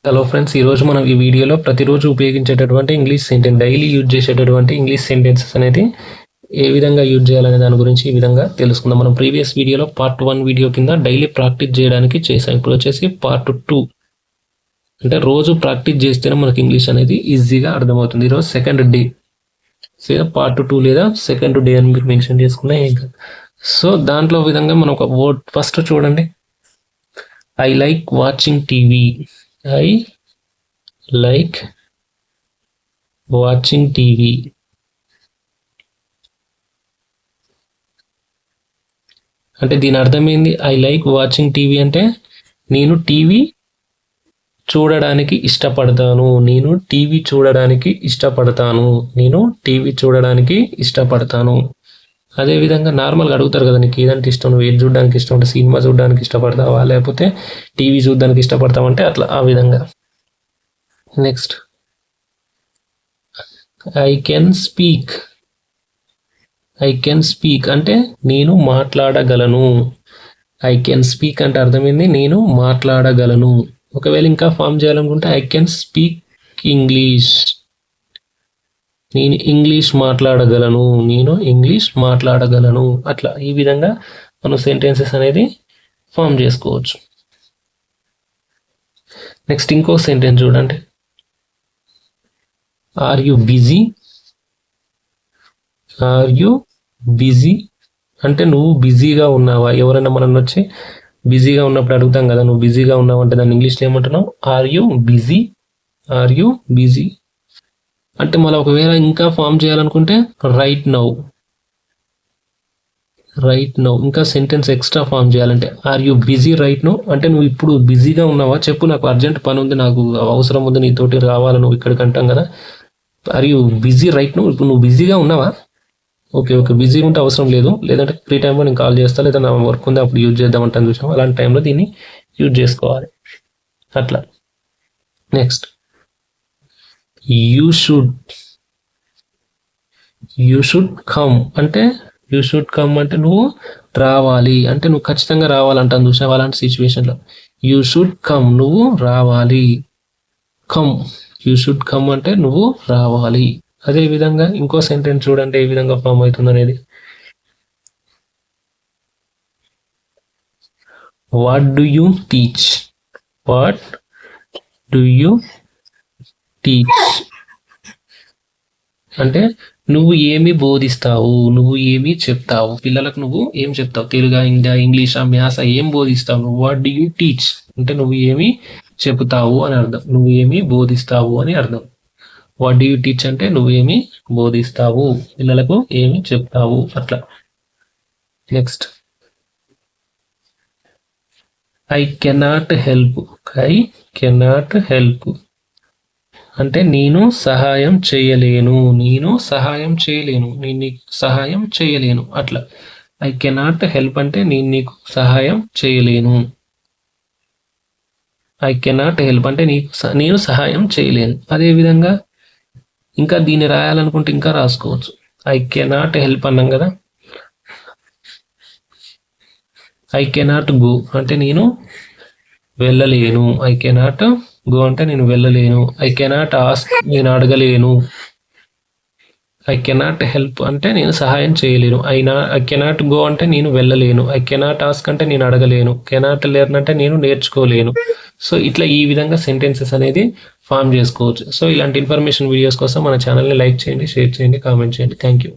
Hello friends, ఈరోజు మనం ఈ వీడియోలో ప్రతిరోజు ఉపయోగించేటటువంటి ఇంగ్లీష్ సెంటెన్స్, డైలీ యూజ్ చేసేటటువంటి ఇంగ్లీష్ సెంటెన్సెస్ అనేది ఏ విధంగా యూజ్ చేయాలనే దాని గురించి ఈ విధంగా తెలుసుకుందాం. మనం ప్రీవియస్ వీడియోలో పార్ట్ 1 వీడియో కింద డైలీ ప్రాక్టీస్ చేయడానికి చేసాం. ఇప్పుడు వచ్చేసి పార్ట్ 2, అంటే రోజు ప్రాక్టీస్ చేస్తేనే మనకి ఇంగ్లీష్ అనేది ఈజీగా అర్థమవుతుంది. ఈరోజు సెకండ్ డే, పార్ట్ 2 లేదా సెకండ్ డే అని మీరు మెన్షన్ చేసుకున్నా ఏం కాదు. సో దాంట్లో విధంగా మనం ఒక వర్డ్ ఫస్ట్ చూడండి. I like watching TV. I like watching TV. అంటే దీని అర్థం ఏంది? ఐ లైక్ వాచింగ్ టీవీ అంటే నేను టీవీ చూడడానికి ఇష్టపడతాను. నేను టీవీ చూడడానికి ఇష్టపడతాను. నేను టీవీ చూడడానికి ఇష్టపడతాను. అదేవిధంగా నార్మల్గా అడుగుతారు కదా, నీకు ఏదంటే ఇష్టం, నువ్వు ఏది చూడడానికి ఇష్టం అంటే సినిమా చూడడానికి ఇష్టపడతావా లేకపోతే టీవీ చూడడానికి ఇష్టపడతావా అంటే అట్లా ఆ విధంగా. Next, I can speak. I can speak అంటే నేను మాట్లాడగలను. ఐ కెన్ స్పీక్ అంటే అర్థమైంది నేను మాట్లాడగలను. ఒకవేళ ఇంకా ఫామ్ చేయాలనుకుంటే ఐ కెన్ స్పీక్ ఇంగ్లీష్. నేను ఇంగ్లీష్ మాట్లాడగలను. నేను ఇంగ్లీష్ మాట్లాడగలను. అట్లా ఈ విధంగా మనం సెంటెన్సెస్ అనేది ఫామ్ చేసుకోవచ్చు. నెక్స్ట్ ఇంకో సెంటెన్స్ చూడండి. Are you busy. Are you busy అంటే నువ్వు బిజీగా ఉన్నావా. ఎవరైనా మనం వచ్చి బిజీగా ఉన్నప్పుడు అడుగుతాం కదా, నువ్వు బిజీగా ఉన్నావు అంటే దాన్ని ఇంగ్లీష్లో ఏమంటున్నావు? Are you busy. Are you busy అంటే మళ్ళీ ఒకవేళ ఇంకా ఫామ్ చేయాలనుకుంటే రైట్ నౌ. రైట్ నౌ ఇంకా సెంటెన్స్ ఎక్స్ట్రా ఫామ్ చేయాలంటే are you busy right now అంటే నువ్వు ఇప్పుడు బిజీగా ఉన్నావా చెప్పు, నాకు అర్జెంట్ పని ఉంది, నాకు అవసరం ఉంది, నీతోటి రావాలి నువ్వు ఇక్కడికి అంటాం కదా. Are you busy right now, ఇప్పుడు నువ్వు బిజీగా ఉన్నావా? ఓకే బిజీగా ఉంటే అవసరం లేదు, లేదంటే ఫ్రీ టైంలో నేను కాల్ చేస్తా, లేదా నా వర్క్ ఉంది అప్పుడు యూజ్ చేద్దామంటాను చూసాం, అలాంటి టైంలో దీన్ని యూజ్ చేసుకోవాలి అట్లా. నెక్స్ట్, యూ షుడ్ కమ్ అంటే యూ షుడ్ కమ్ అంటే నువ్వు రావాలి, అంటే నువ్వు ఖచ్చితంగా రావాలంటాను చూసావు అలాంటి సిచ్యువేషన్లో. యూ షుడ్ కమ్ నువ్వు రావాలి. కమ్, యూ షుడ్ కమ్ అంటే నువ్వు రావాలి. అదే విధంగా ఇంకో సెంటెన్స్ చూడండి ఏ విధంగా ఫామ్ అవుతుంది అనేది. What do you teach. What do you teach అంటే నువ్వు ఏమి బోధిస్తావు, నువ్వు ఏమి చెప్తావు, పిల్లలకు నువ్వు ఏం చెప్తావు, తెలుగు ఇంగ్లీషా మ్యాథ్స్ ఏం బోధిస్తావు నువ్వు. వాట్ డు యూ టీచ్ అంటే నువ్వు ఏమి చెప్తావు అని అర్థం, నువ్వు ఏమి బోధిస్తావు అని అర్థం. వాట్ డు యూ టీచ్ అంటే నువ్వు ఏమి బోధిస్తావు, పిల్లలకు ఏమి చెప్తావు అట్లా. Next, I cannot help. I cannot help అంటే నేను సహాయం చేయలేను. నేను సహాయం చేయలేను, నేను నీకు సహాయం చేయలేను అట్లా. ఐ కెనాట్ హెల్ప్ అంటే నేను నీకు సహాయం చేయలేను. ఐ కెనాట్ హెల్ప్ అంటే నేను సహాయం చేయలేను. అదేవిధంగా ఇంకా దీన్ని రాయాలనుకుంటే ఇంకా రాసుకోవచ్చు. ఐ కెనాట్ హెల్ప్ అన్నాం కదా. ఐ కెనాట్ గో అంటే నేను వెళ్ళలేను. ఐ కెనాట్ గో అంటే నేను వెళ్ళలేను. ఐ కెనాట్ ఆస్క్ నేను అడగలేను. ఐ కెనాట్ హెల్ప్ అంటే నేను సహాయం చేయలేను. ఐ కెనాట్ గో అంటే నేను వెళ్ళలేను. ఐ కెనాట్ ఆస్క్ అంటే నేను అడగలేను. కెనాట్ లెర్న్ అంటే నేను నేర్చుకోలేను. సో ఇట్లా ఈ విధంగా సెంటెన్సెస్ అనేది ఫామ్ చేసుకోవచ్చు. సో ఇలాంటి ఇన్ఫర్మేషన్ వీడియోస్ కోసం మన ఛానల్ని లైక్ చేయండి, షేర్ చేయండి, కామెంట్ చేయండి. Thank you.